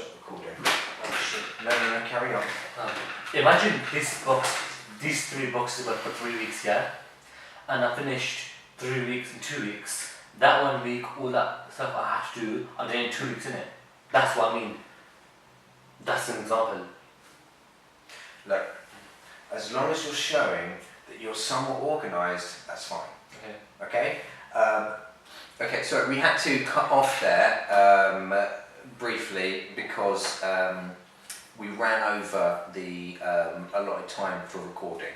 Stop recording. Oh shit. No, carry on. Imagine this box, these 3 boxes were for 3 weeks, yeah? And I finished 3 weeks in 2 weeks. That 1 week, all that stuff I have to do, I'm doing 2 weeks in it. That's what I mean. That's an example. Look, as long as you're showing that you're somewhat organised, that's fine. Okay. Okay? Okay, so we had to cut off there briefly because we ran over the allotted time for recording.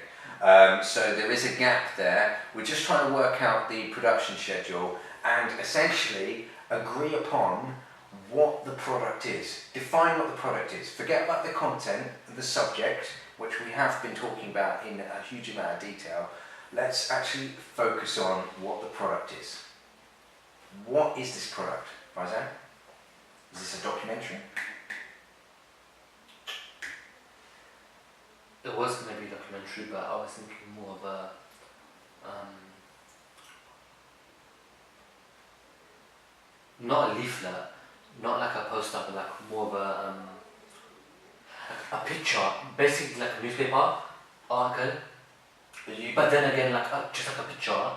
So there is a gap there. We're just trying to work out the production schedule and essentially agree upon what the product is. Define what the product is. Forget about the content and the subject, which we have been talking about in a huge amount of detail. Let's actually focus on what the product is. What is this product, Faizan? Is this a documentary? It was going to be a documentary, but I was thinking more of a not a leaflet, not like a poster, but like more of a picture, basically like a newspaper article. But then again, like just like a picture,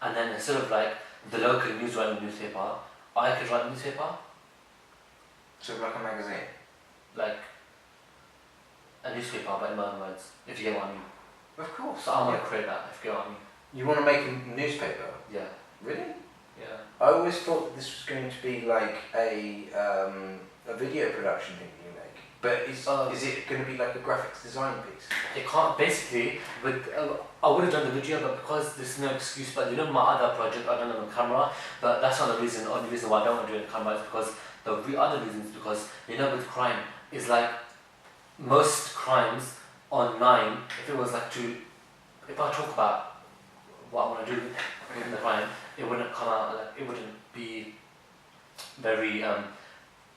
and then instead of like the local news writing newspaper, I could write a newspaper. So like a magazine? Like a newspaper, but in my own words, if you get what I mean. Of course. So I want to create that, if you get what I mean. You want to make a newspaper? Yeah. Really? Yeah. I always thought that this was going to be like a video production thing you make. But is it going to be like a graphics design piece? It can't, basically, with, I would have done the video, but because there's no excuse, but you know my other project, I done it on camera, but that's not the reason, only reason why I don't want to do it on camera is because the other reason is because, you know, with crime, is like, most crimes online, if it was like if I talk about what I want to do in the crime, it wouldn't come out, like, it wouldn't be very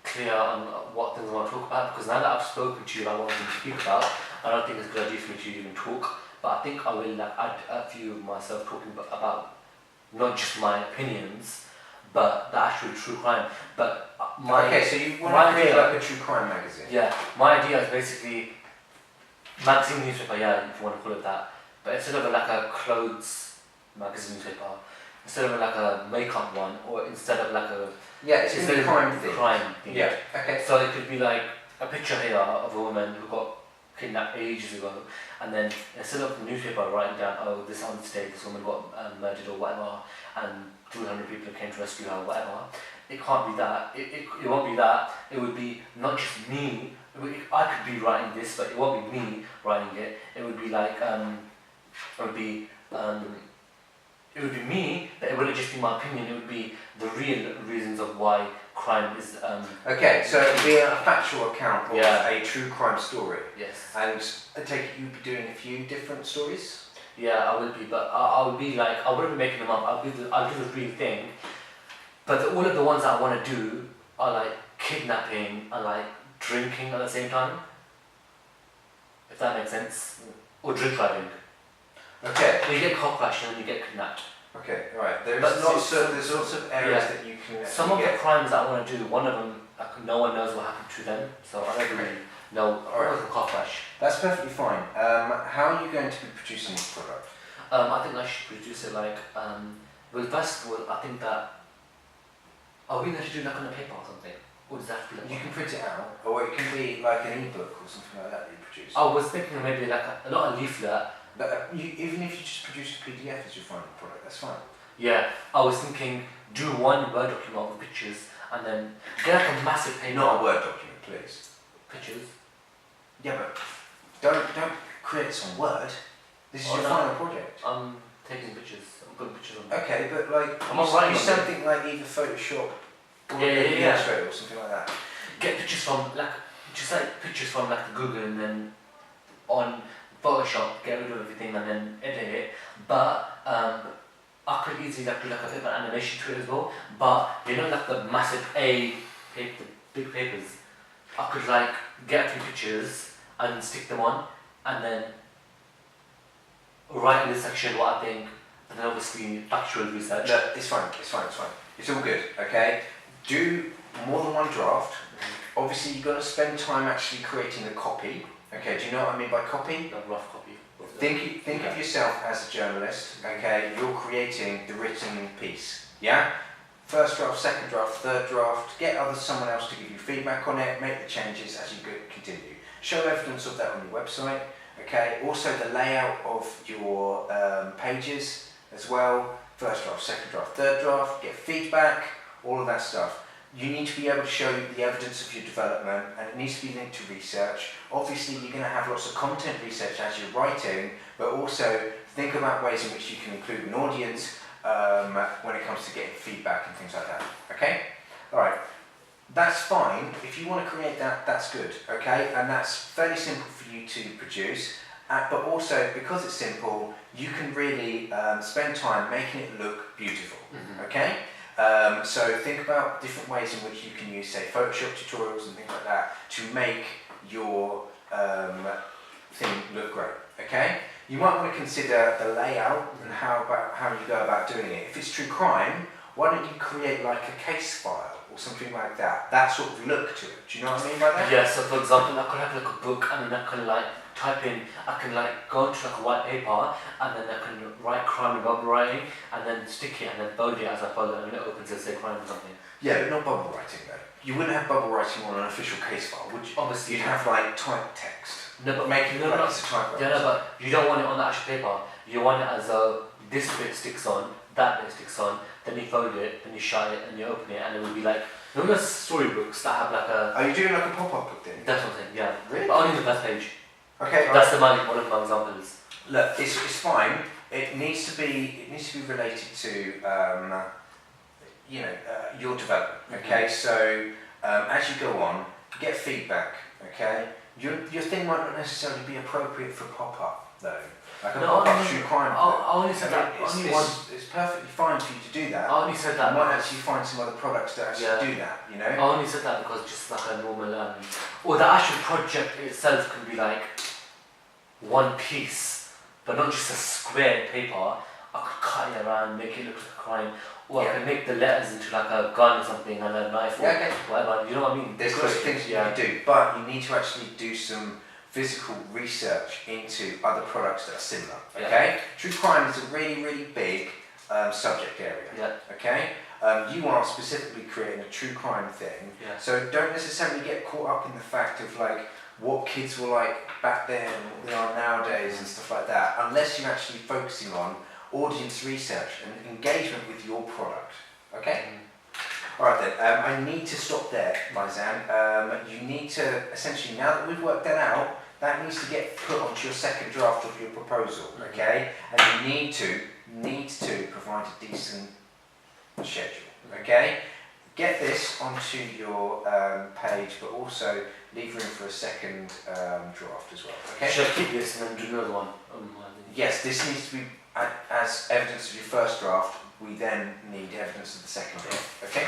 clear on what things I want to talk about, because now that I've spoken to you about what I want to speak about, I don't think it's a good idea for me to even talk, but I think I will like add a few of myself talking about not just my opinions, but the actual true crime. But okay, so you want to create like a true crime magazine? Yeah, my idea is basically magazine newspaper, yeah, if you want to call it that, but instead of like a clothes magazine newspaper, instead of like a makeup one, or instead of like a it's instead of crime thing. Yeah. Okay. So it could be like a picture here of a woman who got kidnapped ages ago, and then instead of the newspaper writing down, oh, this on this day this woman got murdered or whatever, and 200 people came to rescue her or whatever, it can't be that. It won't be that. It would be not just me. I could be writing this, but it won't be me writing it. It would be like it would be me, but it wouldn't just be my opinion. It would be the real reasons of why crime is. Okay, so it would be a factual account of Yeah. a true crime story. Yes. And I take it you'd be doing a few different stories? Yeah, I would be, but I would be like, I wouldn't be making them up. I'll do the real thing. But all of the ones that I want to do are like kidnapping and like drinking at the same time. If that makes sense. Or drink driving. Okay. You get car crashed and then you get kidnapped. Okay, right. There's But lots of areas that you can Some of the get. crimes that I want to do, one of them, like, no one knows what happened to them, so I don't really know. Alright. It was a car crash. That's perfectly fine. How are you going to be producing this product? I think I should produce it like, well, first of all, I think that, are we going to do like on a paper or something? Or does that have to be like You can print it out, or it can be like an ebook or something like that you produce. I was thinking maybe like not a leaflet. But even if you just produce a PDF as your final product, that's fine. Yeah, I was thinking do one Word document with pictures and then get like a massive paper. Not a Word document, please. Pictures. Yeah, but don't create this on Word. This is your final project. I'm taking pictures. I'm putting pictures on. Okay, but like I'm not writing use on something like either Photoshop or Yeah. Illustrator or something like that. Get pictures from like pictures from like Google and then on Photoshop get rid of everything and then edit it. But I could easily like do like a bit of an animation to it as well. But you know like the massive A paper, the big papers. I could like get a few pictures and stick them on and then write in this section what I think, and then obviously factual research. No, it's fine. It's all good. Okay. Do more than one draft. obviously you've got to spend time actually creating the copy. Okay, do you know what I mean by copy? A rough copy. Think of yourself as a journalist, okay? You're creating the written piece, yeah? First draft, second draft, third draft, get someone else to give you feedback on it, make the changes as you continue. Show evidence of that on your website, okay? Also the layout of your pages as well. First draft, second draft, third draft, get feedback, all of that stuff. You need to be able to show the evidence of your development, and it needs to be linked to research. Obviously you're going to have lots of content research as you're writing, but also think about ways in which you can include an audience when it comes to getting feedback and things like that. Okay? Alright, that's fine. If you want to create that, that's good. Okay? And that's fairly simple for you to produce. But also, because it's simple, you can really spend time making it look beautiful. Okay? So think about different ways in which you can use, say, Photoshop tutorials and things like that to make your thing look great. Okay? You might want to consider the layout and how you go about doing it. If it's true crime, why don't you create like a case file or something like that? That sort of look to it. Do you know what I mean by that? Yeah, so for example, I could have like a book and then I can like type in, I can like go into like a white paper and then I can write crime and bubble writing and then stick it and then fold it as I fold it and it opens and say crime or something. Yeah, but not bubble writing though. You wouldn't have bubble writing on an official case file, would you? Obviously. You'd have like type text. No, but Make it no, look no, like it's a typewriter. yeah, no, but you don't want it on the actual paper. You want it as this bit sticks on, that bit sticks on, then you fold it, then you shut it, and you open it, and it will be like, you know those storybooks that have like a... Are you doing like a pop-up book then? That sort of thing, yeah. Really? But only the first page. Okay. That's one of my examples. Look, it's fine. It needs to be related to your development. Okay, so as you go on, get feedback. Okay, your thing might not necessarily be appropriate for pop-up though. Like a pop-up true crime. I only said that. It's perfectly fine for you to do that. I only said that. You might actually find some other products that actually do that. You know. I only said that because just like a normal, or the actual project itself can be like one piece, but not just a square paper. I could cut it around, make it look like a crime, or I can make the letters into like a gun or something and a knife or whatever. You know what I mean? There's lots of things you can do, but you need to actually do some physical research into other products that are similar. Okay, true crime is a really, really big subject area. Yeah. Okay, you are specifically creating a true crime thing, so don't necessarily get caught up in the fact of like what kids were like back then and what they are nowadays and stuff like that, unless you're actually focusing on audience research and engagement with your product. Okay? Alright then, I need to stop there, Faizan. You need to, essentially, now that we've worked that out, that needs to get put onto your second draft of your proposal, okay? And you need to provide a decent schedule, okay? Get this onto your page, but also leave room for a second draft as well, okay? Should I keep this and then do another one? Yes, this needs to be as evidence of your first draft. We then need evidence of the second draft, okay?